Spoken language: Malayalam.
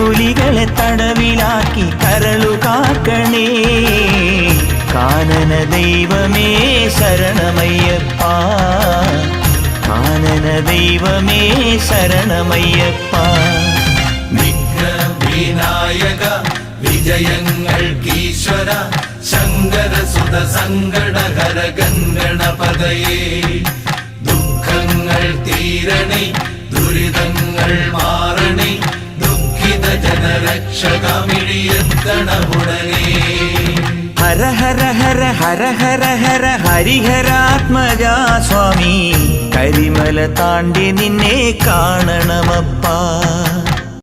പുലികളെ തടവിലാക്കി കരളു കാക്കണേ. കാനന ദൈവമേ ശരണമയ്യപ്പ, കാനന ദൈവമേ ശരണമയ്യപ്പ. വിഘ്നവിനായക വിജയങ്ങൾക്കീശ്വര ശങ്കരസുത സങ്കടഹര ഗണപതയേ. ദുഃഖങ്ങൾ തീരണേ ദുരിതങ്ങൾ മാറണേ ദുഃഖിത ജനരക്ഷകമിഴിയെത്തണമുടനേ. ഹര ഹര ഹര ഹര ഹര ഹര ഹരിഹരാത്മജാ സ്വാമി, കരിമല താണ്ടി നിന്നെ കാണണമപ്പാ.